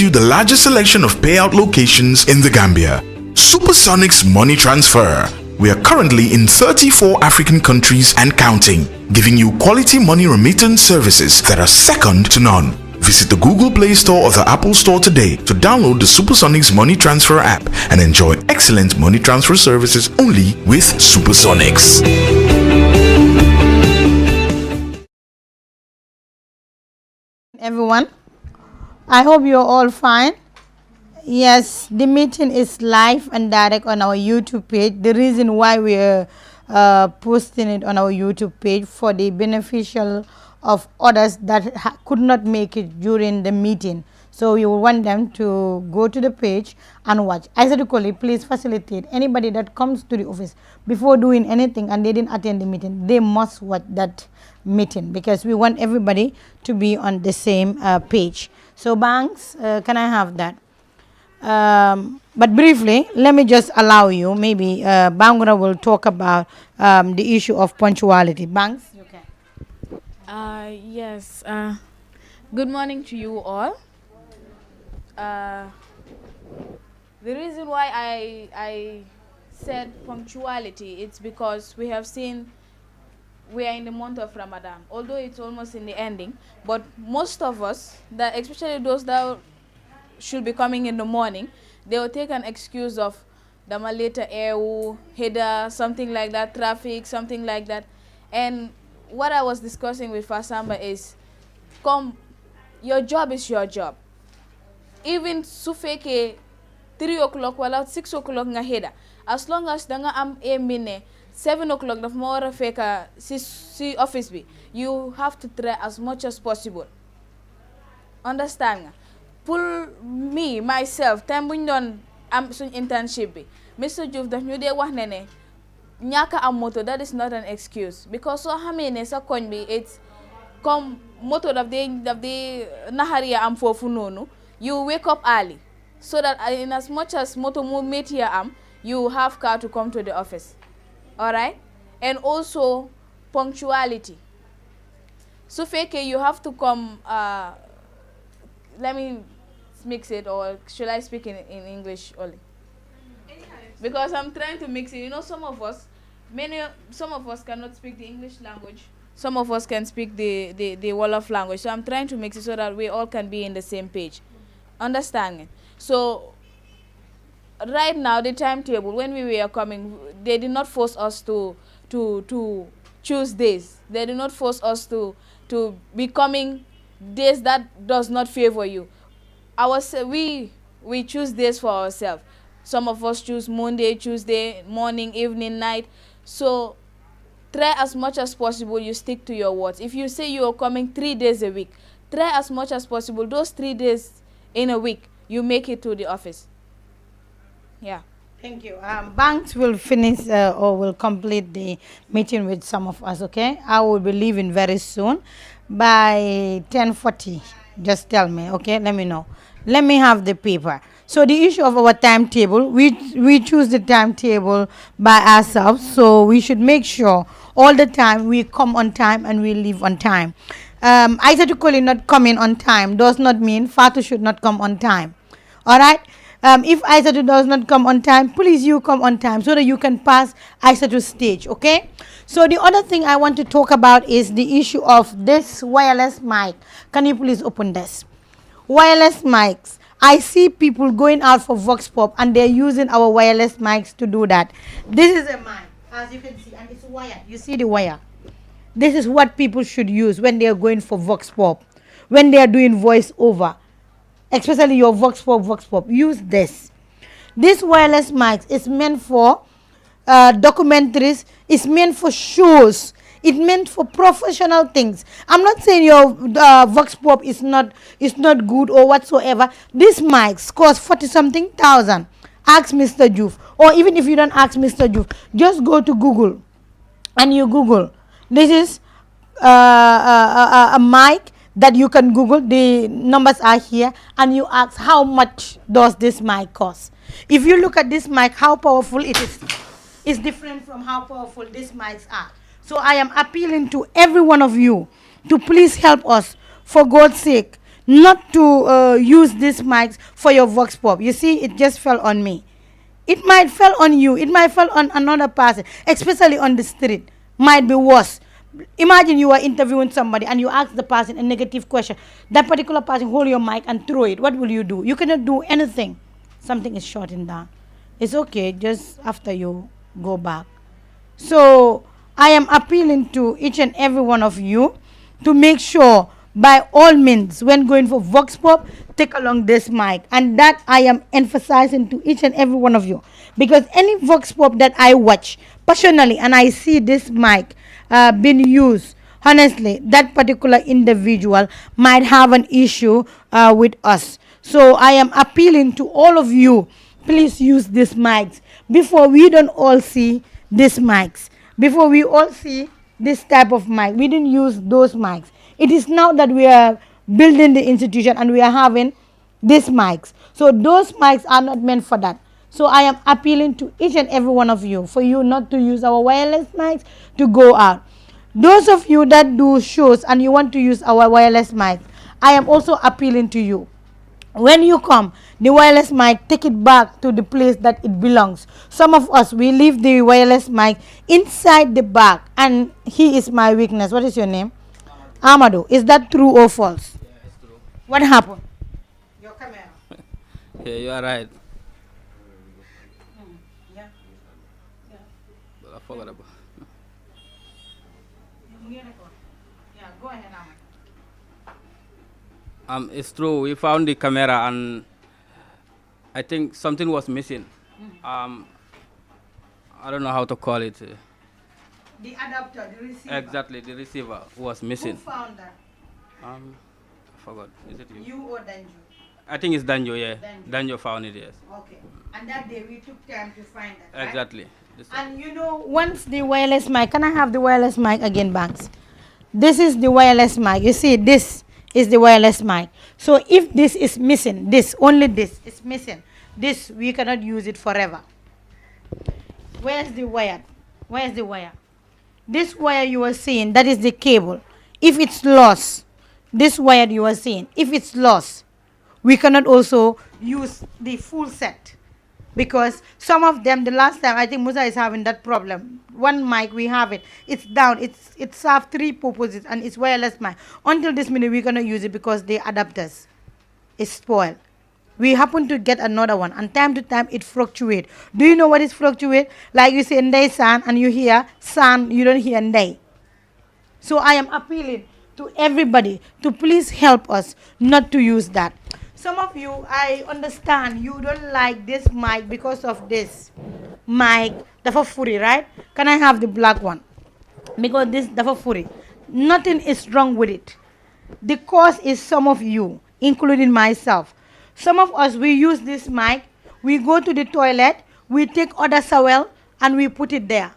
you the largest selection of payout locations in the Gambia. Supersonics Money Transfer. We are currently in 34 African countries and counting, giving you quality money remittance services that are second to none. Visit the Google Play Store or the Apple Store today to download the Supersonics Money Transfer app and enjoy excellent money transfer services only with Supersonics. Everyone, I hope you're all fine. Yes, the meeting is live and direct on our YouTube page. The reason why we're posting it on our YouTube page for the beneficial of others that could not make it during the meeting. So we want them to go to the page and watch. Aissatou Colley, please facilitate anybody that comes to the office before doing anything and they didn't attend the meeting. They must watch that meeting because we want everybody to be on the same page. So Banks, can I have that? But briefly, let me just allow you. Maybe Bangura will talk about the issue of punctuality. Banks, you can. Yes. Good morning to you all. The reason why I said punctuality, it's because we have seen we are in the month of Ramadan, although it's almost in the ending, but most of us, that especially those that should be coming in the morning, they will take an excuse of the maleta EU, header, something like that, traffic, something like that. And what I was discussing with Fasamba is, your job is your job. Even sufeke 3 o'clock wala 6 o'clock nga header, as long as danga am a minute 7 o'clock daf ma wara feka si office bi, you have to try as much as possible. Understand nga? For me, myself, time buñ doon am suñ internship bi, Mr. Diouf daf ñu dee wax ne ñàkk am moto, that is not an excuse. Because soo xamee ne sa koñ bi, it's comme moto daf dee naxariya am foofu noonu, you wake up early so that in as much as moto mu métier am, you have car to come to the office. Alright? And also punctuality. So fake you have to come, let me mix it, or should I speak in English only? Because I'm trying to mix it. You know, some of us cannot speak the English language. Some of us can speak the Wolof language. So I'm trying to mix it so that we all can be in the same page. Understand? So right now, the timetable, when we were coming, they did not force us to choose days. They did not force us to be coming days that does not favor you. We choose days for ourselves. Some of us choose Monday, Tuesday, morning, evening, night. So try as much as possible you stick to your words. If you say you are coming 3 days a week, try as much as possible those 3 days in a week you make it to the office. Yeah. Thank you. Banks will finish or will complete the meeting with some of us, okay? I will be leaving very soon by 10:40. Just tell me, okay? Let me know. Let me have the paper. So the issue of our timetable, we choose the timetable by ourselves, so we should make sure all the time we come on time and we leave on time. Aissatou Colley not coming on time does not mean Fatou should not come on time. All right? If Aissatou does not come on time, please you come on time so that you can pass Aissatou's stage, okay? So the other thing I want to talk about is the issue of this wireless mic. Can you please open this? Wireless mics. I see people going out for Vox Pop and they're using our wireless mics to do that. This is a mic, as you can see, and it's wired. You see the wire? This is what people should use when they are going for Vox Pop, when they are doing voice over. Especially your Vox Pop, use this. This wireless mic is meant for documentaries, it's meant for shows, it's meant for professional things. I'm not saying your Vox Pop is not good or whatsoever. This mics cost 40-something thousand. Ask Mr. Diouf, or even if you don't ask Mr. Diouf, just go to Google and you Google. This is a mic that you can Google. The numbers are here, and you ask how much does this mic cost. If you look at this mic, how powerful it is different from how powerful these mics are. So I am appealing to every one of you to please help us, for God's sake. not to use these mics for your vox pop. You see, it just fell on me. It might fall on you. It might fall on another person, especially on the street. Might be worse. Imagine you are interviewing somebody and you ask the person a negative question. That particular person hold your mic and throw it. What will you do? You cannot do anything. Something is shutting down. It's okay, just after you go back. So I am appealing to each and every one of you to make sure, by all means, when going for vox pop, take along this mic. And that I am emphasizing to each and every one of you, because any vox pop that I watch personally and I see this mic being used, honestly, that particular individual might have an issue with us. So I am appealing to all of you, please use these mics before we don't all see these mics. Before we all see this type of mic, we didn't use those mics. It is now that we are building the institution and we are having these mics. So those mics are not meant for that. So I am appealing to each and every one of you for you not to use our wireless mics to go out. Those of you that do shows and you want to use our wireless mic, I am also appealing to you. When you come, the wireless mic, take it back to the place that it belongs. Some of us, we leave the wireless mic inside the bag, and he is my weakness. What is your name? Amadou. Is that true or false? Yeah, it's true. What happened? Your camera. Yeah, you are right. Yeah. But I forgot about. Yeah, go ahead, Amadou. It's true. We found the camera, and I think something was missing. I don't know how to call it. The adapter, the receiver. Exactly, the receiver was missing. Who found that? I forgot. Is it you? You or Danjo? I think it's Danjo. Yeah, Danjo. Danjo found it. Yes. Okay. And that day we took time to find that. Right? Exactly. And you know, once the wireless mic, can I have the wireless mic again, Banks? This is the wireless mic. You see, this is the wireless mic. So if this is missing, this, only this is missing, this, we cannot use it forever. Where's the wire? Where's the wire? This wire you are seeing, that is the cable. If it's lost, this wire you are seeing, if it's lost, we cannot also use the full set. Because some of them, the last time, I think Musa is having that problem. One mic, we have it. It's down. It serves 3 purposes, and it's wireless mic. Until this minute, we're going to use it because the adapters is spoiled. We happen to get another one, and time to time, it fluctuates. Do you know what is fluctuate? Like you say, Ndai San, and you hear San, you don't hear Ndai. So I am appealing to everybody to please help us not to use that. Some of you, I understand you don't like this mic because of this mic, Dafa Furi, right? Can I have the black one? Because this Dafa Furi, nothing is wrong with it. The cause is some of you, including myself. Some of us, we use this mic, we go to the toilet, we take other sawel, and we put it there.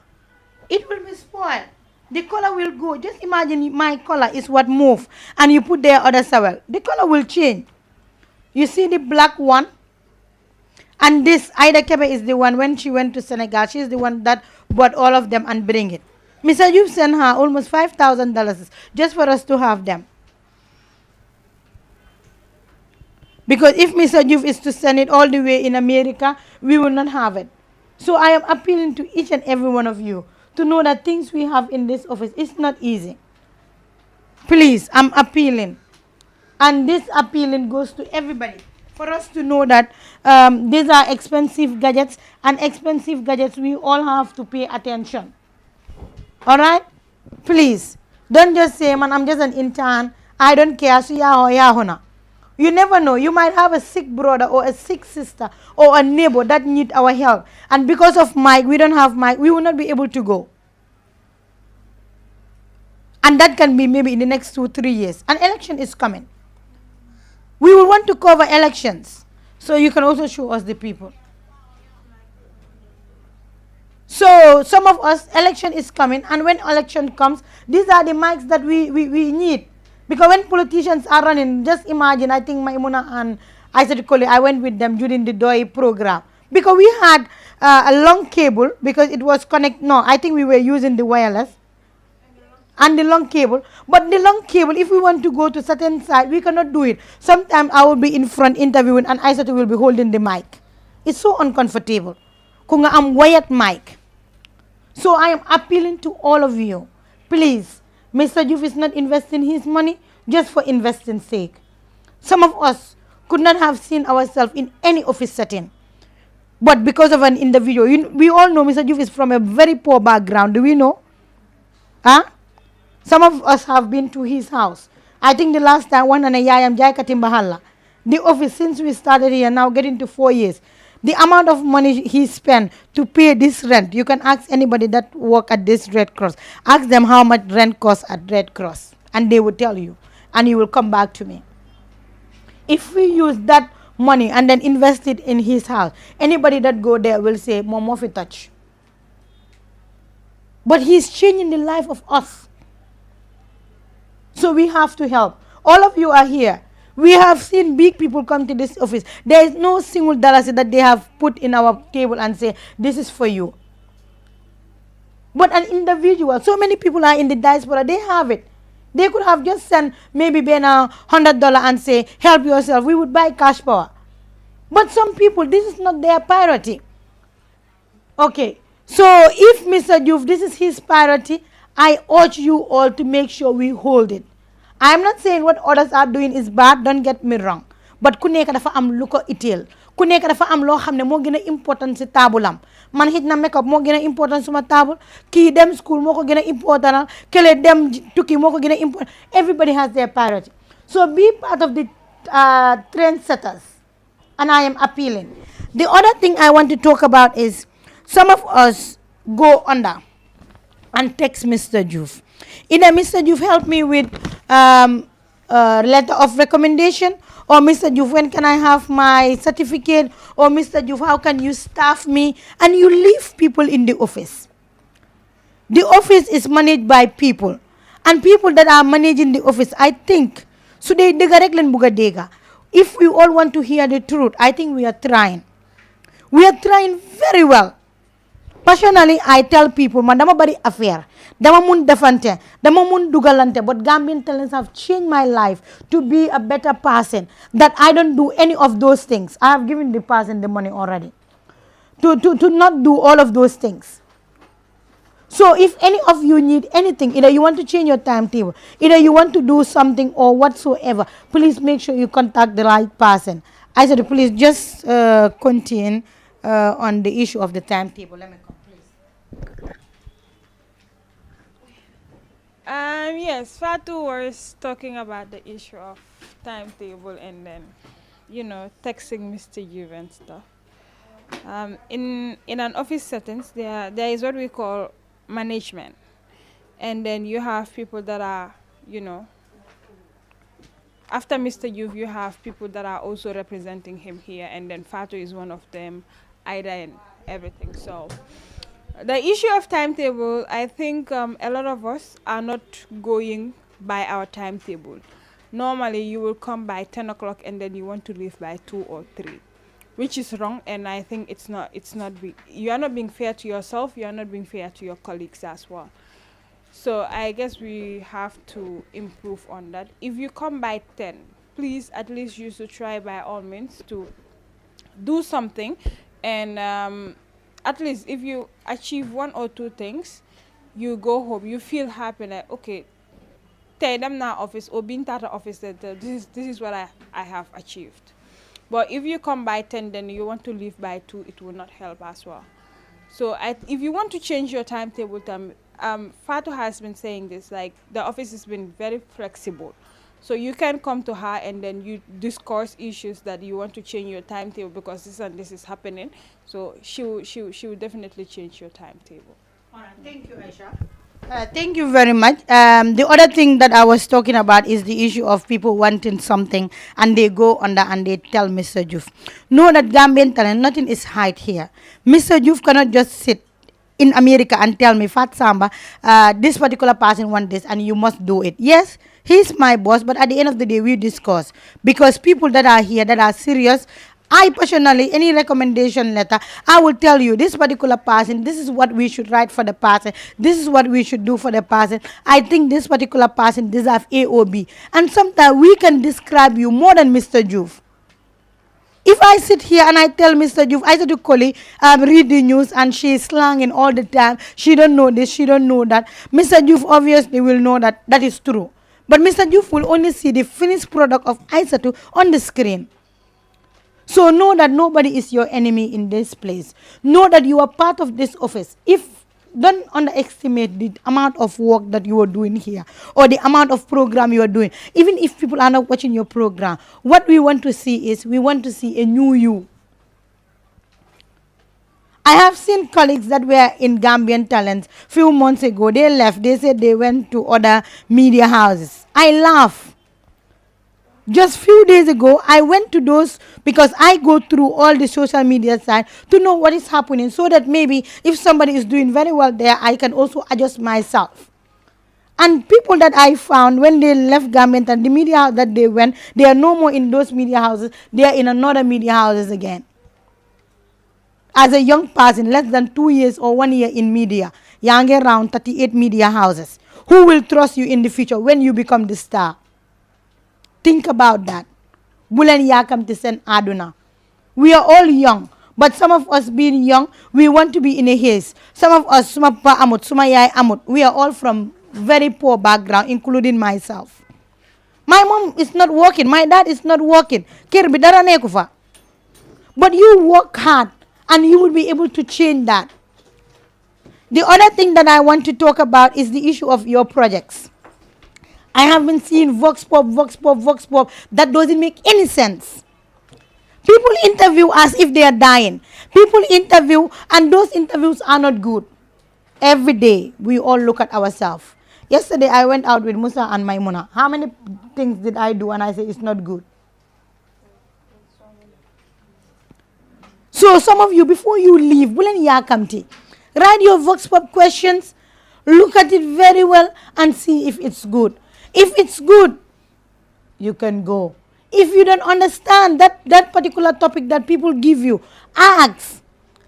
It will be spoiled. The color will go. Just imagine my color is what move, and you put there other sawel. The color will change. You see the black one? And this, Ida Kebe is the one, when she went to Senegal, she's the one that bought all of them and bring it. Mr. You've sent her almost $5,000 just for us to have them. Because if Mr. You've is to send it all the way in America, we will not have it. So I am appealing to each and every one of you to know that things we have in this office is not easy. Please, I'm appealing. And this appealing goes to everybody for us to know that these are expensive gadgets, and expensive gadgets we all have to pay attention. All right? Please, don't just say, man, I'm just an intern. I don't care. So you never know. You might have a sick brother or a sick sister or a neighbor that need our help. And because of mic, we don't have mic, we will not be able to go. And that can be maybe in the next 2-3 years. An election is coming. We will want to cover elections. So you can also show us the people. So some of us, election is coming. And when election comes, these are the mics that we need. Because when politicians are running, just imagine, I think Maimuna and Aissatou Colley, I went with them during the DOI program. Because we had a long cable, because it was I think we were using the wireless. and the long cable. But the long cable, if we want to go to certain side, we cannot do it. Sometimes I will be in front interviewing and Aissatou will be holding the mic. It's so uncomfortable. Kunga am wired mic. So I am appealing to all of you. Please, Mr. Juf is not investing his money just for investing sake. Some of us could not have seen ourselves in any office setting. But because of an individual, we all know Mr. Juf is from a very poor background. Do we know? Huh? Some of us have been to his house. I think the last time one and a yayam jai katimbahala. The office, since we started here, now getting to 4 years. The amount of money he spent to pay this rent, you can ask anybody that work at this Red Cross. Ask them how much rent costs at Red Cross, and they will tell you, and you will come back to me. If we use that money and then invest it in his house, anybody that go there will say, Momo fi touch. But he's changing the life of us. So we have to help. All of you are here. We have seen big people come to this office. There is no single dollar that they have put in our table and say, this is for you. But an individual, so many people are in the diaspora, they have it. They could have just sent maybe $100 and say, help yourself. We would buy cash power. But some people, this is not their priority. Okay, so if Mr. Juf, this is his priority, I urge you all to make sure we hold it. I'm not saying what others are doing is bad, don't get me wrong. But ku nekk dafa am lu ko itteel. Ku nekk dafa am loo xam ne moo gën a important si taabulam. Man xit na makeup moo gën a important suma taabul. Kii dem school moo ko gën a important. Kele dem tukki moo ko gën a important. Everybody has their priority. So be part of the trendsetters. And I am appealing. The other thing I want to talk about is some of us go under and text Mr. Juf. Either Mr. Juf help me with letter of recommendation, or Mr. Juf, when can I have my certificate, or Mr. Juf, how can you staff me, and you leave people in the office. The office is managed by people, and people that are managing the office, I think, so they rek len buga dega. If we all want to hear the truth, I think we are trying. We are trying very well. Personally, I tell people, man, dama bari affair, dama mun defante, dama mun dugalante, but Gambian talents have changed my life to be a better person, that I don't do any of those things. I have given the person the money already. To not do all of those things. So if any of you need anything, either you want to change your timetable, either you want to do something or whatsoever, please make sure you contact the right person. I said, please just continue on the issue of the timetable. Let me come, please. Yes, Fatu was talking about the issue of timetable and then, texting Mr. Juve and stuff. In an office settings, there is what we call management, and then you have people that are, after Mr. Juve, you have people that are also representing him here, and then Fatu is one of them, Ida and everything. So the issue of timetable, I think a lot of us are not going by our timetable. Normally, you will come by 10 o'clock and then you want to leave by 2 or 3, which is wrong. And I think you are not being fair to yourself. You are not being fair to your colleagues as well. So I guess we have to improve on that. If you come by 10, please at least you should try by all means to do something. And at least if you achieve 1 or 2 things, you go home, you feel happy, like, okay, tell them now office or being tata office that this is what I have achieved. But if you come by 10, then you want to leave by 2, it will not help as well. So if you want to change your timetable, Fatu has been saying this, like the office has been very flexible. So you can come to her and then you discuss issues that you want to change your timetable because this and this is happening. So she will definitely change your timetable. All right, thank you, Aisha. Thank you very much. The other thing that I was talking about is the issue of people wanting something and they go under and they tell Mr. Juf. Know that Gambian talent, nothing is hide here. Mr. Juf cannot just sit in America and tell me, Fat Samba, this particular person wants this and you must do it. Yes, he's my boss, but at the end of the day, we discuss. Because people that are here, that are serious, I personally, any recommendation letter, I will tell you this particular person, this is what we should write for the person, this is what we should do for the person. I think this particular person deserves A or B. And sometimes we can describe you more than Mr. Juve. If I sit here and I tell Mr. Juve, I said to Koli, read the news and she is slanging all the time. She don't know this, she don't know that. Mr. Juve obviously will know that that is true. But Mr. Juve will only see the finished product of Aissatou on the screen. So know that nobody is your enemy in this place. Know that you are part of this office. Don't underestimate the amount of work that you are doing here or the amount of program you are doing. Even if people are not watching your program, what we want to see is we want to see a new you. I have seen colleagues that were in Gambian Talents few months ago. They left. They said they went to other media houses. I laugh. Just few days ago, I went to those because I go through all the social media side to know what is happening so that maybe if somebody is doing very well there, I can also adjust myself. And people that I found when they left Gambian and the media house that they went, they are no more in those media houses. They are in another media houses again. As a young person, less than 2 years or 1 year in media, young around 38 media houses. Who will trust you in the future when you become the star? Think about that. Bulen yakam tisen aduna. We are all young, but some of us being young, we want to be in a haze. Some of us, suma pa amut, suma yai amut. We are all from very poor background, including myself. My mom is not working. My dad is not working. But you work hard, and you will be able to change that. The other thing that I want to talk about is the issue of your projects. I have been seeing Vox Pop. That doesn't make any sense. People interview as if they are dying. People interview and those interviews are not good. Every day, we all look at ourselves. Yesterday, I went out with Musa and Maimuna. How many things did I do and I say it's not good? So some of you, before you leave, write your Vox Pop questions, look at it very well and see if it's good. If it's good, you can go. If you don't understand that particular topic that people give you, ask.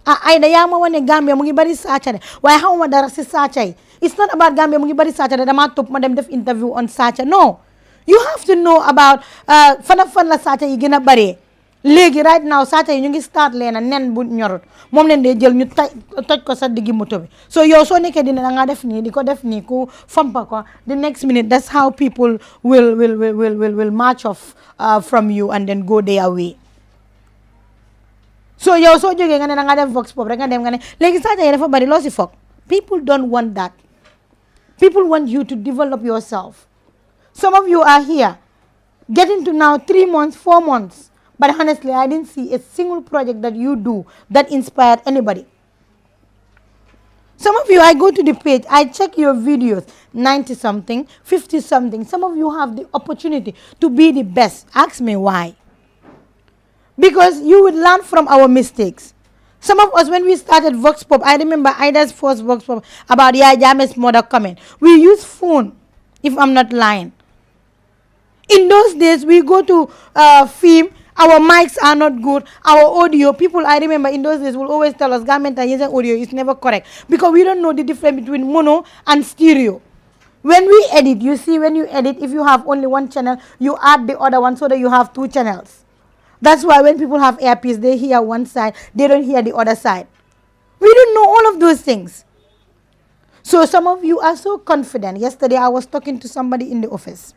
It's not about Gambia mungi bari sacha dama top ma dem def interview on sacha. No. You have to know about fan la sacha yi gëna bari. Legi right now sacha yi ñu ngi start leena nen bu ñorut mom leen dé jël ñu toj ko sa digi moto bi. So yow so nekké dina nga def ni diko def ni ku fampa ko the next minute that's how people will march off from you and then go their way. So yow so joge nga ne nga def Vox Pop rek nga dem nga ne legi sacha yi dafa bari lo ci fokk. People don't want that. People want you to develop yourself. Some of you are here getting to now 3 months, 4 months. But honestly, I didn't see a single project that you do that inspired anybody. Some of you, I go to the page, I check your videos, 90-something, 50-something. Some of you have the opportunity to be the best. Ask me why. Because you would learn from our mistakes. Some of us, when we started Vox Pop, I remember Ida's first Vox Pop about Yaya Jammeh's mother coming. We use phone, if I'm not lying. In those days, we go to film. Our mics are not good. Our audio, people I remember in those days will always tell us Gambian audio is never correct because we don't know the difference between mono and stereo. When we edit, you see when you edit, if you have only one channel, you add the other one so that you have 2 channels. That's why when people have earpiece, they hear one side, they don't hear the other side. We don't know all of those things. So some of you are so confident. Yesterday I was talking to somebody in the office.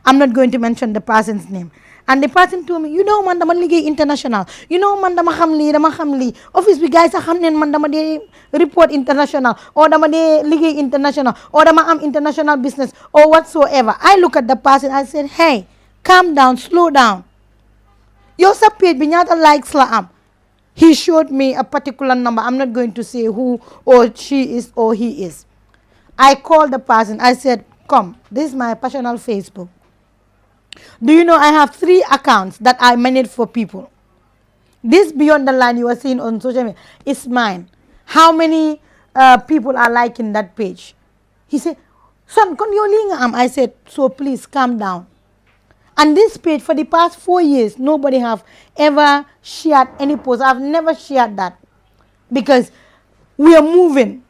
I'm not going to mention the person's name. And the person told me, you know, man, dama ligay international. You know, man, dama hamli. Office, we guys are hamlin, man, dama de report international. Or dama de ligay international. Or dama am international business. Or whatsoever. I look at the person, I said, hey, calm down, slow down. Your page, binyata likes la am. He showed me a particular number. I'm not going to say who or she is or he is. I called the person. I said, come, this is my personal Facebook. Do you know I have 3 accounts that I manage for people? This beyond the line you are seeing on social media is mine. How many people are liking that page? He said, son, I said, so please calm down. And this page for the past 4 years, nobody have ever shared any post. I've never shared that because we are moving.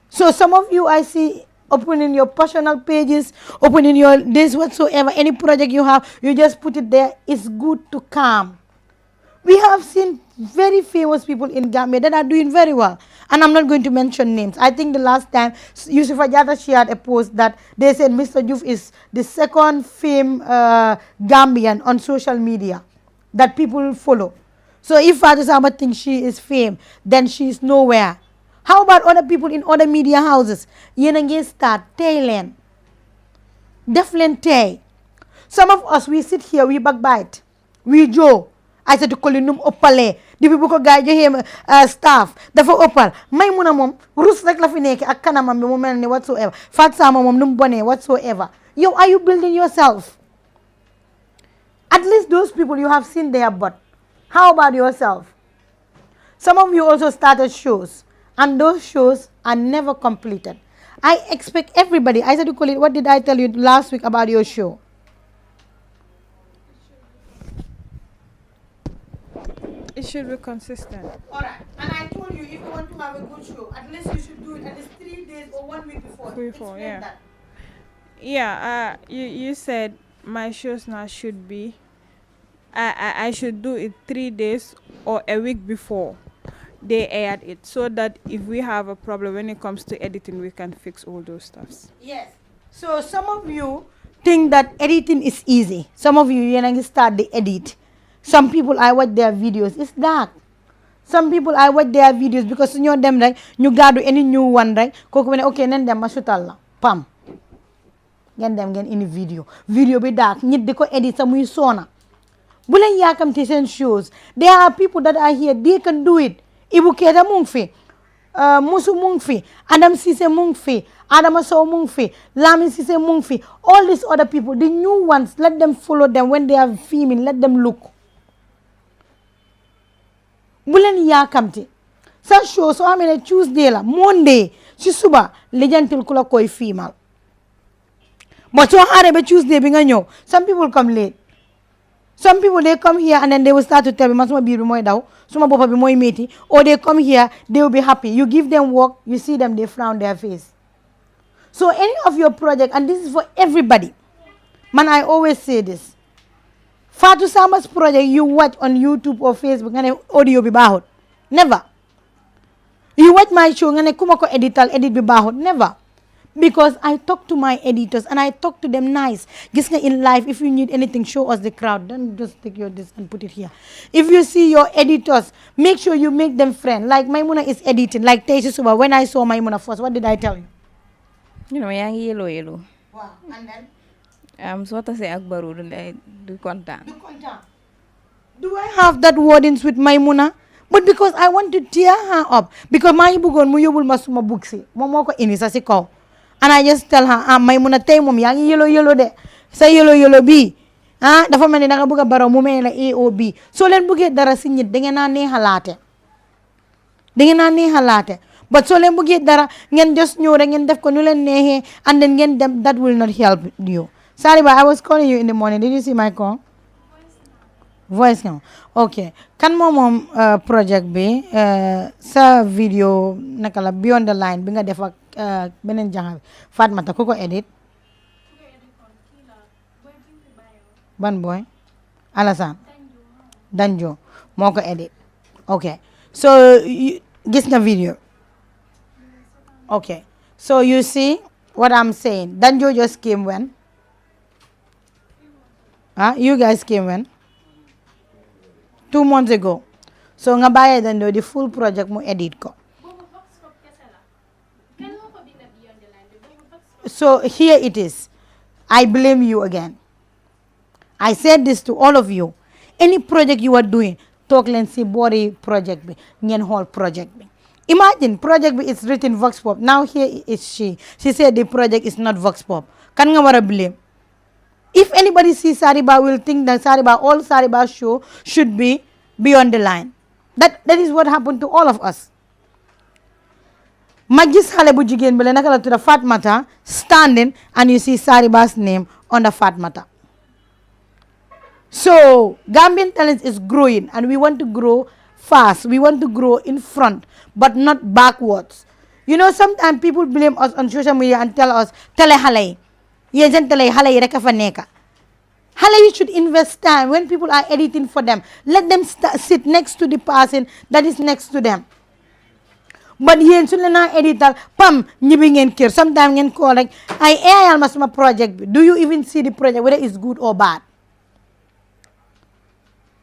So some of you I see opening your personal pages, opening your this whatsoever, any project you have, you just put it there. It's good to calm. We have seen very famous people in Gambia that are doing very well. And I'm not going to mention names. I think the last time Yusuf Ajata shared a post that they said Mr. Juf is the second famed Gambian on social media that people follow. So if Father Sama thinks she is famed, then she is nowhere. How about other people in other media houses? Yenange start, Thailand, Deflen Tay. Some of us, we sit here, we backbite, we joke. I said to Kolinum Opale. The people ko guide him staff. Dafa opal. May muna mom rus rek la fi nek ak kanamam bi mo melni whatsoever. Fat sama mom num boné whatsoever. Yo, are you building yourself? At least those people you have seen their butt. How about yourself? Some of you also started shows, and those shows are never completed. I expect everybody. I said to Colin, what did I tell you last week about your show? It should be consistent. Alright, and I told you if you want to have a good show, at least you should do it at least 3 days or 1 week before. Before, yeah. That. Yeah, you said my shows now should be, I should do it 3 days or a week before they aired it, so that if we have a problem when it comes to editing, we can fix all those stuffs. Yes. So some of you think that editing is easy. Some of you start the edit. Some people I watch their videos, it's dark. Some people I watch their videos because you know them right, you got any new one right. Okay, then them masutal pam. Gen them gen any video. Video be dark. Need to edit some muy sona. Bulen yakam tisen shows. There are people that are here, they can do it. Ibu Keda mungfi. Musu mungfi. Adam Sise mungfi. Adam Aso mungfi. Lamin Sise mungfi. All these other people, the new ones, let them follow them when they are filming. Let them look. Bulen yakamti sa show so amene Tuesday la Monday ci suba lejantil kula koy female but so hare be Tuesday bi nga ñew some people come late, some people they come here and then they will start to tell me suma biir bi moy daw suma bopa bi moy metti, or they come here they will be happy, you give them work, you see them they frown their face. So any of your project, and this is for everybody, man, I always say this, Fatou Sama's project you watch on YouTube or Facebook and audio be bahut. Never. You watch my show and kuma ko edit be bahut. Never. Because I talk to my editors and I talk to them nice. Gis nga in life, if you need anything, show us the crowd. Don't just take your this and put it here. If you see your editors, make sure you make them friend. Like Maimuna is editing. Like Teisha Suba. When I saw Maimuna first, what did I tell you? You know, yang yellow. Wow. And then? So to say Akbaru do contact. Do I have that wordings with Maimuna? But because I want to tear her up. Because my bugon muyubul masuma buksi. Momoko inisasi ko. And I just tell her, Maimuna tay mom yang yellow de. Say yellow B. Dafa mel ni nga bëgg baro mu mel la A O B. So len bëggé dara ci nit da ngeen na neexalaté. Da ngeen na neexalaté. But so len bëggé dara ngeen just ñëw rek ngeen def ko nu len neexé and then ngeen dem, that will not help you. Sariba, I was calling you in the morning. Did you see my call? Voice now. Okay. Kan mom project be sa video nakala beyond the line bi nga def ak benen jang Fatmata ko edit. Ban boy? Alasan. Danjo. Moko edit. Okay. So gis nga video. Okay. So you see what I'm saying. Danjo just came when? You guys came when? 2 months ago. So nga baye Danjo the full project mo edit ko. So here it is. I blame you again. I said this to all of you. Any project you are doing, talk len si body project bi, ngeen whole project bi. Imagine project bi is written Vox Pop. Now here is she. She said the project is not Vox Pop. Kan nga wara blame? If anybody sees Sariba will think that all Sariba show should be beyond the line. That is what happened to all of us. Magis xale bu jigen bi la naka la tudda Fatmata standing and you see Sariba's name on the Fatmata. So Gambian Talents is growing, and we want to grow fast. We want to grow in front, but not backwards. You know, sometimes people blame us on social media and tell us, tele halay. Yen tele halay reka fa neka. Halay, you should invest time when people are editing for them. Let them sit next to the person that is next to them. But yen su lena edital pam ñibi ngeen kër. Sometimes ngeen call like ay ayal ma sama project bi. Do you even see the project whether it's good or bad?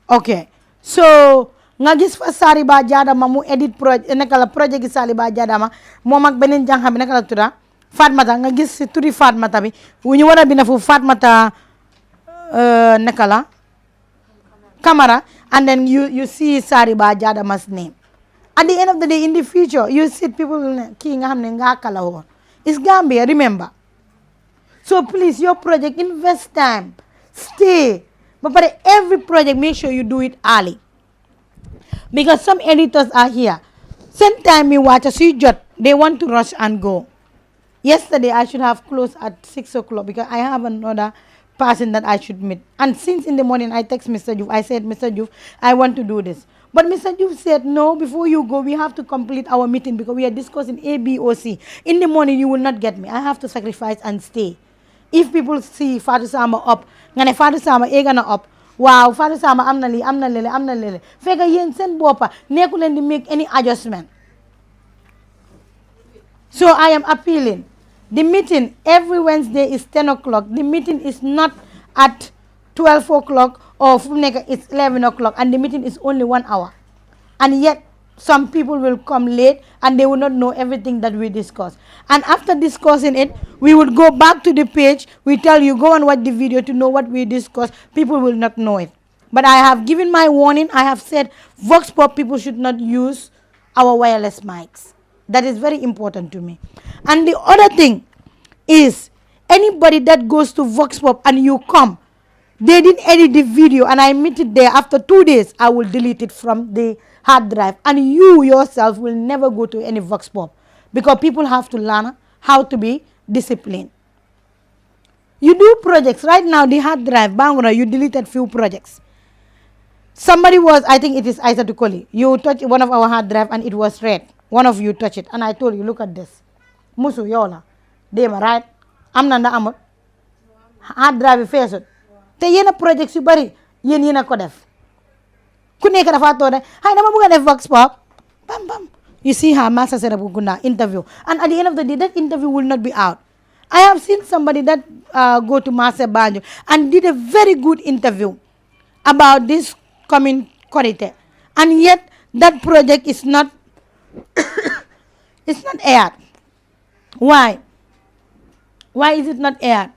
Okay. So nga gis fa Saliba Jadama mu edit project nekala project gi Saliba Jadama moom ak beneen jànxa bi nekala tudda Fatmata nga gis si turi Fatmata bi wu ñu war a bina fu Fatmata nekala Camara, and then you see Saliba Jadama's name. At the end of the day, in the future, you see people ki nga xamne nga kala woon. It's Gambia, remember. So please, your project, invest time, stay. But every project, make sure you do it early. Because some editors are here. Same time me watch a jot, they want to rush and go. Yesterday, I should have closed at 6 o'clock because I have another person that I should meet. And since in the morning, I text Mr. Juf. I said, Mr. Juf, I want to do this. But Mr. Juf said, no, before you go, we have to complete our meeting because we are discussing A, B, or C. In the morning, you will not get me. I have to sacrifice and stay. If people see Father Sama up, ngane Father Sama egana up, wow, Father Sama amna lele. Fega yen sen bopa, neku len di make any adjustment. So I am appealing. The meeting every Wednesday is 10 o'clock. The meeting is not at 12 o'clock or it's 11 o'clock, and the meeting is only 1 hour. And yet, some people will come late and they will not know everything that we discuss. And after discussing it, we will go back to the page. We tell you, go and watch the video to know what we discuss. People will not know it. But I have given my warning. I have said Vox Pop people should not use our wireless mics. That is very important to me. And the other thing is, anybody that goes to Vox Pop and you come, they didn't edit the video and I meet it there. After 2 days, I will delete it from the hard drive. And you yourself will never go to any Vox Pop because people have to learn how to be disciplined. You do projects. Right now, the hard drive, Bangura, you deleted few projects. Somebody was, I think it is Isa Tukoli. You touched one of our hard drive and it was red. One of you touched it. And I told you, look at this. Musu, yola. Dema, right? I'm nanda amot. Hard drive face it. Te yena projects yu bari yena ko def ku nek dafa to de hay dama buga def Vox Pop bam bam. You see her Massa Serabu Gunda interview, and at the end of the day that interview will not be out. I have seen somebody that go to Massa Banjo and did a very good interview about this coming Korite, and yet that project is not it's not aired. Why is it not aired?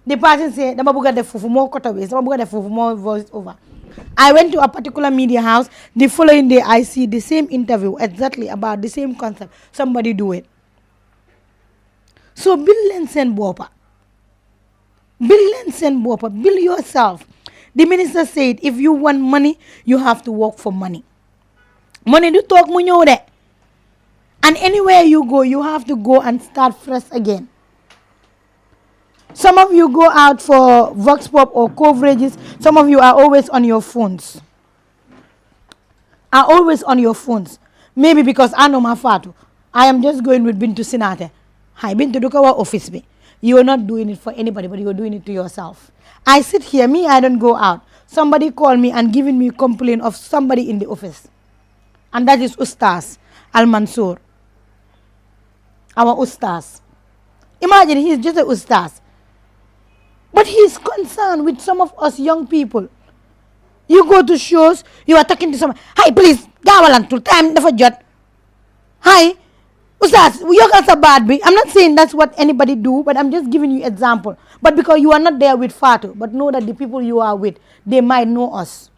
The person said, "Dama buga def fufu more cutaways, dama buga def fufu more voice over." I went to a particular media house. The following day, I see the same interview exactly about the same concept. Somebody do it. So build and send bopa. Build and send bopa. Build yourself. The minister said, if you want money, you have to work for money. Money do talk mo ñew de. And anywhere you go, you have to go and start fresh again. Some of you go out for Vox Pop or coverages. Some of you are always on your phones. Maybe because I know my father. I am just going with Bintu Sinate. Hi, Bintu Dukawa office me. You are not doing it for anybody, but you are doing it to yourself. I sit here, I don't go out. Somebody call me and giving me complaint of somebody in the office. And that is Ustaz Al-Mansour. Our Ustaz. Imagine he's just an Ustaz. But he's concerned with some of us young people. You go to shows, you are talking to someone. Hi, please, gawalan to time never jot. Hi, Ustaz, you're also bad. I'm not saying that's what anybody do, but I'm just giving you example. But because you are not there with Fatu, but know that the people you are with, they might know us.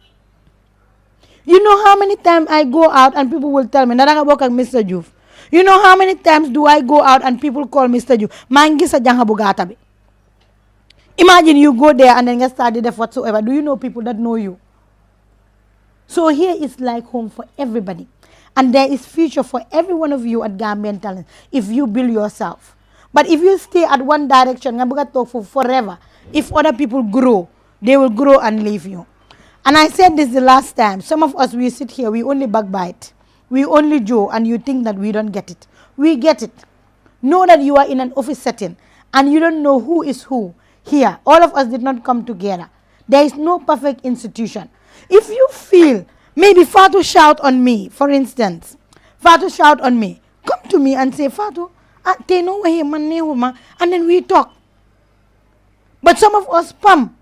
You know how many times I go out and people will tell me, Naranga work at Mr. Juf. You know how many times do I go out and people call Mr. Juf, Mangi sa jangha bugata bi. Imagine you go there and then get started if whatsoever. Do you know people that know you? So here is like home for everybody. And there is future for every one of you at Gambian Talent if you build yourself. But if you stay at one direction, nga buga talk for forever. If other people grow, they will grow and leave you. And I said this the last time. Some of us, we sit here, we only backbite. We only joke, and you think that we don't get it. We get it. Know that you are in an office setting, and you don't know who is who here. All of us did not come together. There is no perfect institution. If you feel, maybe Fatu shout on me, for instance. Fatu shout on me. Come to me and say, Fatu, they know where and then we talk. But some of us pump.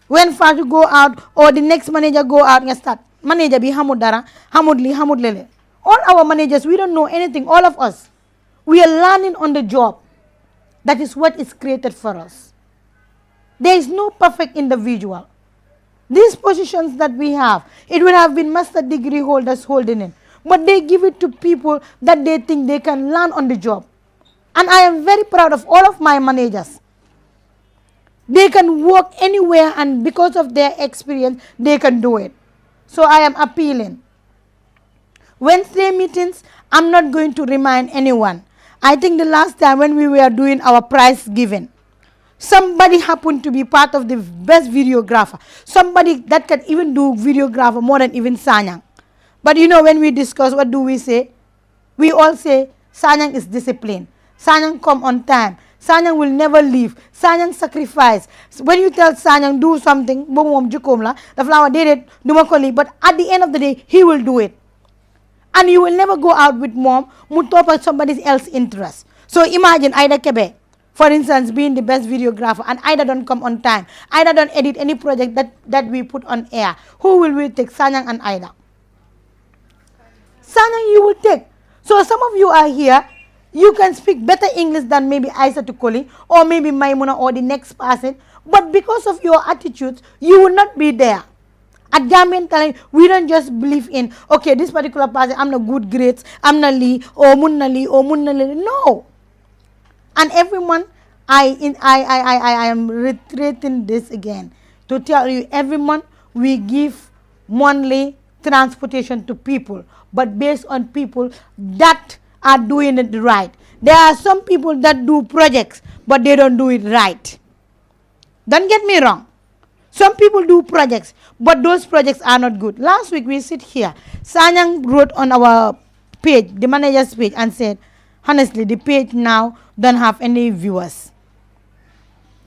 When Fatu go out or the next manager go out and start, manager be hamud dara, hamud li, hamud lele. All our managers, we don't know anything, all of us. We are learning on the job. That is what is created for us. There is no perfect individual. These positions that we have, it would have been master degree holders holding it. But they give it to people that they think they can learn on the job. And I am very proud of all of my managers. They can work anywhere, and because of their experience, they can do it. So I am appealing. Wednesday meetings, I'm not going to remind anyone. I think the last time when we were doing our prize giving, somebody happened to be part of the best videographer. Somebody that can even do videographer more than even Sanyang. But you know, when we discuss, what do we say? We all say, Sanyang is disciplined. Sanyang come on time. Sanyang will never leave. Sanyang sacrifice. When you tell Sanyang do something, the flower did it, but at the end of the day, he will do it. And you will never go out with mom, mutop at somebody else's interest. So imagine Ida Kebe, for instance, being the best videographer, and Ida don't come on time. Ida don't edit any project that we put on air. Who will we take, Sanyang and Ida? Sanyang you will take. So some of you are here, you can speak better English than maybe Isa Tukoli or maybe Maimuna or the next person, but because of your attitudes, you will not be there. At Gambian Talent, we don't just believe in, okay, this particular person, I'm not good grades, I'm not Lee, or Munnali, or Munnali. No. And everyone, I am reiterating this again to tell you, everyone, we give monthly transportation to people, but based on people that are doing it right. There are some people that do projects, but they don't do it right. Don't get me wrong. Some people do projects, but those projects are not good. Last week we sit here. Sanyang wrote on our page, the manager's page, and said, honestly, the page now don't have any viewers.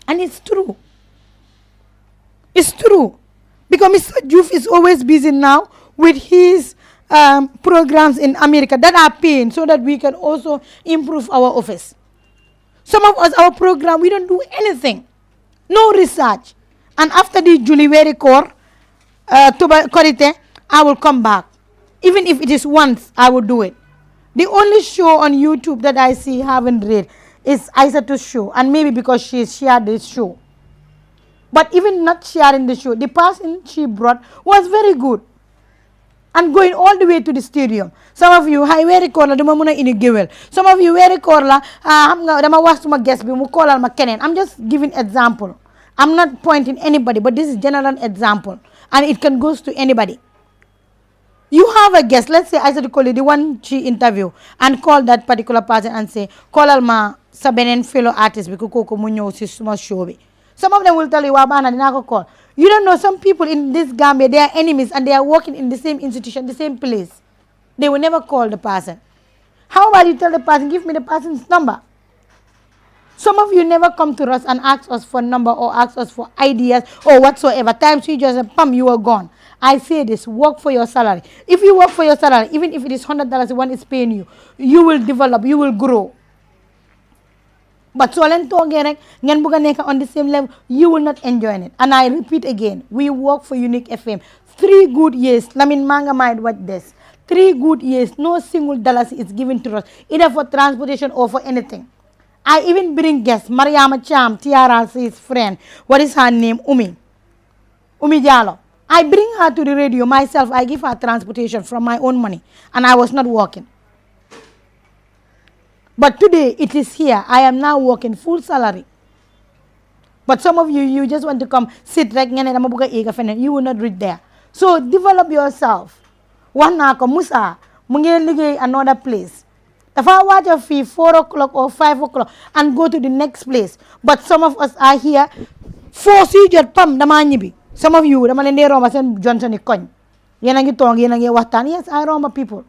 And it's true. It's true. Because Mr. Juf is always busy now with his programs in America that are paying so that we can also improve our office. Some of us, our program, we don't do anything. No research. And after the July core, Korite, I will come back. Even if it is once, I will do it. The only show on YouTube that I see haven't read is Aisatu's show. And maybe because she shared this show. But even not sharing the show, the person she brought was very good. And going all the way to the stadium. Some of you, hi, where record dama muna inigewel. Some of you, where record la, dama was to my guest, I'm just giving example. I'm not pointing anybody, but this is general example. And it can go to anybody. You have a guest, let's say I said call the one she interview and call that particular person and say, call alma sabenen fellow artist because koko munyo si suma show. Some of them will tell you, wabana dinako call. You don't know, some people in this Gambia, they are enemies and they are working in the same institution, the same place. They will never call the person. How about you tell the person, give me the person's number? Some of you never come to us and ask us for number or ask us for ideas or whatsoever. Times you just pam, you are gone. I say this, work for your salary. If you work for your salary, even if it is $100 one is paying you, you will develop, you will grow. But so on the same level, you will not enjoy it. And I repeat again, we work for Unique FM. 3 good years. Lamin manga mind what this. 3 good years. No single dollar is given to us, either for transportation or for anything. I even bring guests. Mariama Cham, TRRC's friend. What is her name? Umi Jalo. I bring her to the radio myself. I give her transportation from my own money. And I was not working. But today, it is here. I am now working full salary. But some of you, you just want to come, sit right, you will not reach there. So, develop yourself. One nako Musa, munge another place. If I watch a fee 4 o'clock or 5 o'clock and go to the next place, but some of us are here force yu jot pam dama ñibi. Some of you dama leen dee romba seen Johnson yi koñ. Yéen a ngi toog yéen a ngi waxtaan. Yes, I romba people.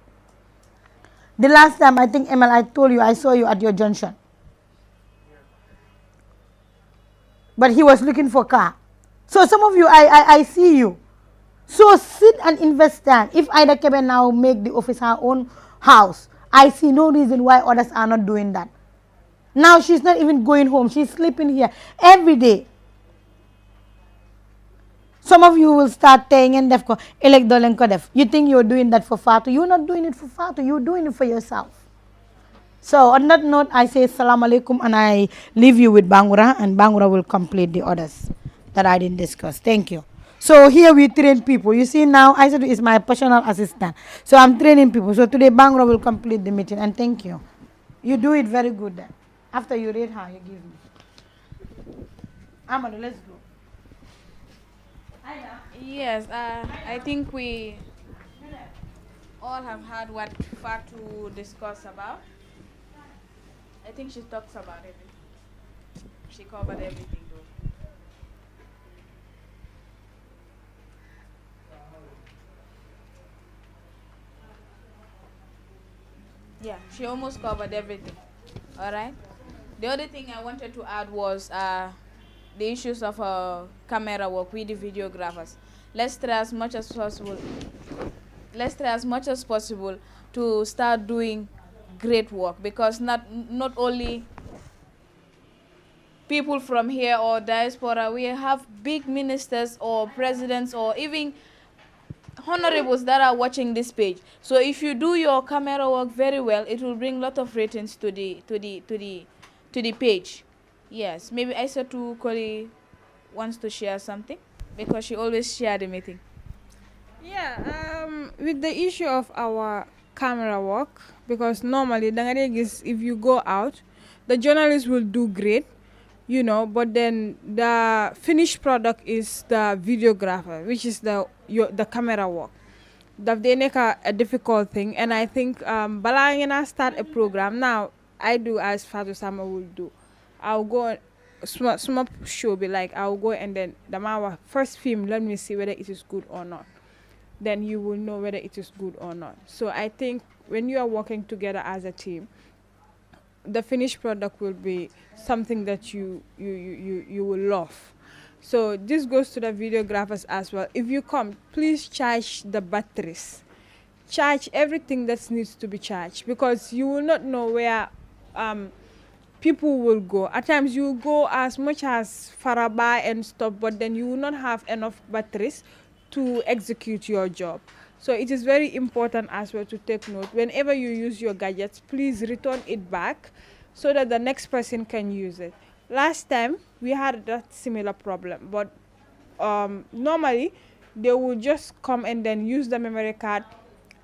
The last time I think Emel I told you I saw you at your junction. But he was looking for car. So some of you I see you. So sit and invest time. If Ida Kebe now make the office her own house, I see no reason why others are not doing that. Now she's not even going home. She's sleeping here every day. Some of you will start saying and def ko elek dolen ko def. You think you're doing that for Fatu. You're not doing it for Fatu. You're doing it for yourself. So on that note, I say Assalamu alaikum and I leave you with Bangura, and Bangura will complete the others that I didn't discuss. Thank you. So here we train people. You see now, Aisha is my personal assistant. So I'm training people. So today Bangura will complete the meeting, and thank you. You do it very good then. After you read her, you give me. Amadou, let's go. Yes, I think we all have heard what Fatu discussed about. I think she talks about everything. She covered everything though. Yeah, she almost covered everything. All right. The other thing I wanted to add was the issues of camera work with the videographers. Let's try as much as possible. Let's try as much as possible to start doing great work, because not only people from here or diaspora, we have big ministers or presidents or even honorables that are watching this page. So if you do your camera work very well, it will bring a lot of ratings to the page. Yes, maybe Aissatou Koli wants to share something, because she always share the meeting. Yeah, with the issue of our camera work, because normally if you go out, the journalists will do great, you know, but then the finished product is the videographer, which is the camera work. That they make a difficult thing, and I think Balangina start a program now. I do as Fatu Sama will do. I'll go small show be like I'll go and then the Mawa first film, let me see whether it is good or not. Then you will know whether it is good or not. So I think when you are working together as a team, the finished product will be something that you will love. So this goes to the videographers as well. If you come, please charge the batteries. Charge everything that needs to be charged, because you will not know where people will go. At times you will go as much as Faraba and stuff, but then you will not have enough batteries to execute your job. So it is very important as well to take note. Whenever you use your gadgets, please return it back so that the next person can use it. Last time we had that similar problem, but normally they would just come and then use the memory card.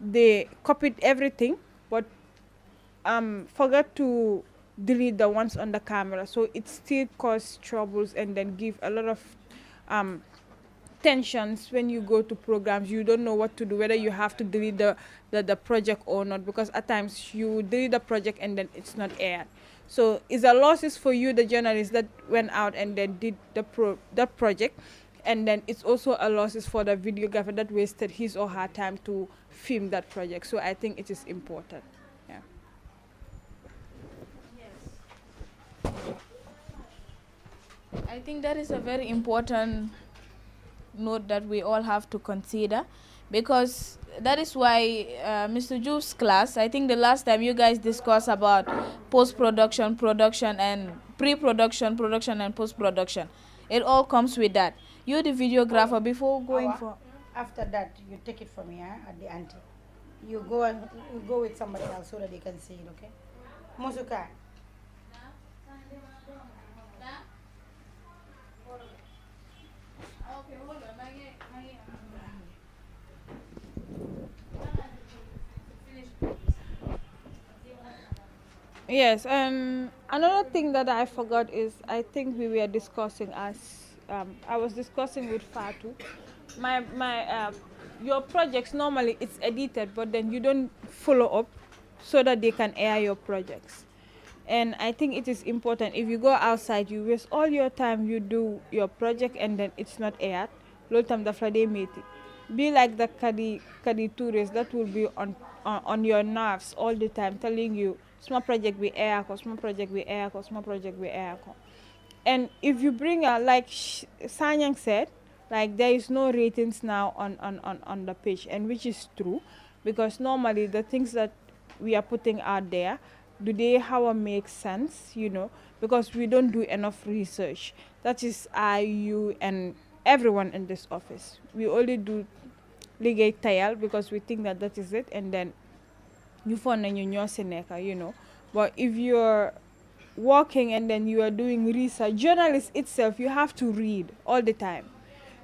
They copied everything, but forgot to delete the ones on the camera, so it still causes troubles and then give a lot of tensions when you go to programs. You don't know what to do, whether you have to delete the project or not, because at times you delete the project and then it's not aired. So it's a losses for you, the journalist that went out and then did that project, and then it's also a losses for the videographer that wasted his or her time to film that project. So I think it is important. Yeah. I think that is a very important note that we all have to consider, because that is why Mr. Ju's class, I think the last time you guys discussed about post-production, production, and pre-production, production, and post-production. It all comes with that. You're the videographer before going for... After that, you take it from here at the ante. You go with somebody else so that they can see it, okay? Musuka. Okay, hold on. Yes, and another thing that I forgot is I think we were discussing I was discussing with Fatu. Your projects normally it's edited, but then you don't follow up so that they can air your projects. And I think it is important. If you go outside, you waste all your time, you do your project, and then it's not aired. Low time the Friday meeting. Be like the Kadi tourists that will be on your nerves all the time, telling you small project we air, small project we air, small project we air. And if you bring a, like Sanyang said, like there is no ratings now on the page, and which is true, because normally the things that we are putting out there, do they how make sense, you know, because we don't do enough research. That is you and everyone in this office. We only do ligay tayal because we think that that is it, and then you find you know. But if you're working and then you are doing research, journalist itself, you have to read all the time.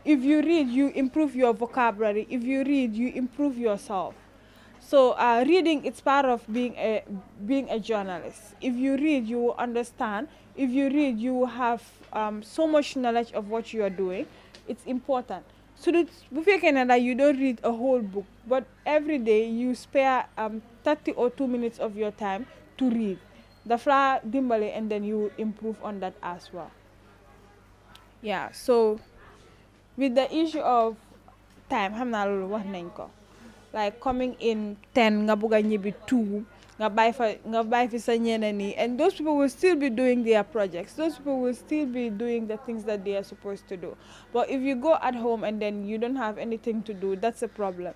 If you read, you improve your vocabulary. If you read, you improve yourself. So reading, it's part of being a journalist. If you read, you will understand. If you read, you will have so much knowledge of what you are doing. It's important. So that Canada, you don't read a whole book, but every day you spare 30 or 2 minutes of your time to read. The flower dimbale, and then you improve on that as well. Yeah, so with the issue of time, like coming in 10, nga buga ñibi 2, nga bay fi sa ñeneen, and those people will still be doing their projects. Those people will still be doing the things that they are supposed to do. But if you go at home and then you don't have anything to do, that's a problem.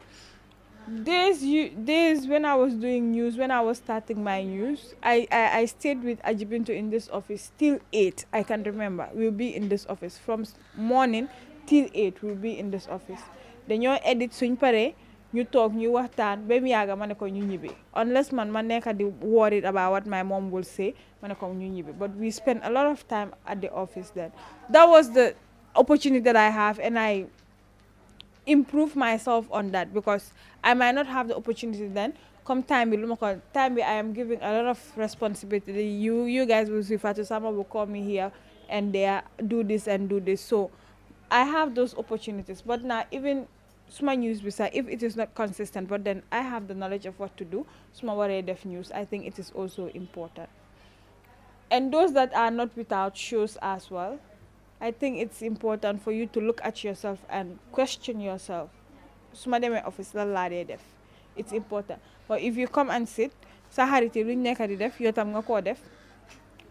Days when I was doing news, when I was starting my news, I stayed with Ajibinto in this office till 8. I can remember. We'll be in this office from morning till 8. We'll be in this office. Then you edit suñ pare, ñu talk, ñu waxtaan, ba mu yàgga ma ne ko ñu ñibbi. Unless man nekk di worried about what my mom will say, ma ne ko ñu ñibbi. But we spent a lot of time at the office then. That was the opportunity that I have, and I improve myself on that, because I might not have the opportunity then. Come time, I am giving a lot of responsibility. You guys will see, Fatu Sama will call me here and there, do this and do this. So I have those opportunities. But now, even small news, if it is not consistent, but then I have the knowledge of what to do, small def news, I think it is also important. And those that are not without shows as well, I think it's important for you to look at yourself and question yourself. It's important. But if you come and sit, sahariti luñ nekk di def, yow tam nga ko def.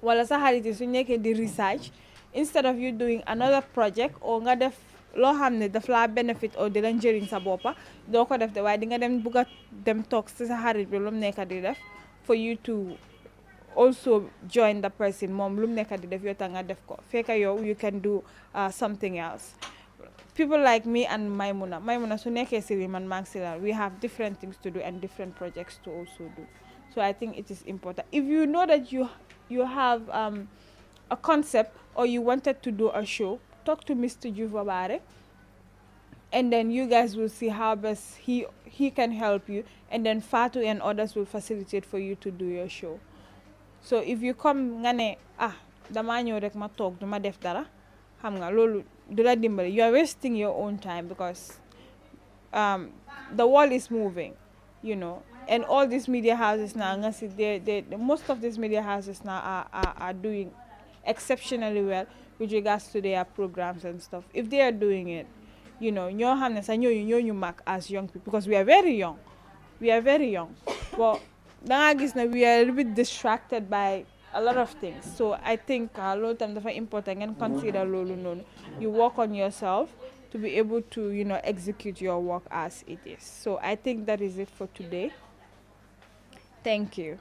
Wala sahariti suñ nekk di research, instead of you doing another project or nga def loo xam ne daf la benefit or di la njëriñ sa boppa, doo ko def de waaye di nga dem bugga dem toog si sa xarit bi lu mu nekk di def, for you to also join the person mom lu mu nekk di def yow tam nga def ko fekka yow you can do something else. People like me and Maimuna su nekkee si man maa ngi si la, we have different things to do and different projects to also do. So I think it is important. If you know that you have a concept or you wanted to do a show, talk to Mr. Juve about it, and then you guys will see how best he can help you, and then Fatu and others will facilitate for you to do your show. So if you come nga ne dama ñëw rek ma toog duma def dara, xam nga loolu du la dimbali, you are wasting your own time, because the world is moving, you know, and all these media houses now, most of these media houses now are doing exceptionally well with regards to their programs and stuff. If they are doing it, you know, you mark as young people, because we are very young. Well, we are a little bit distracted by a lot of things. So I think a lot of times it's important and consider you work on yourself to be able to, you know, execute your work as it is. So I think that is it for today. Thank you.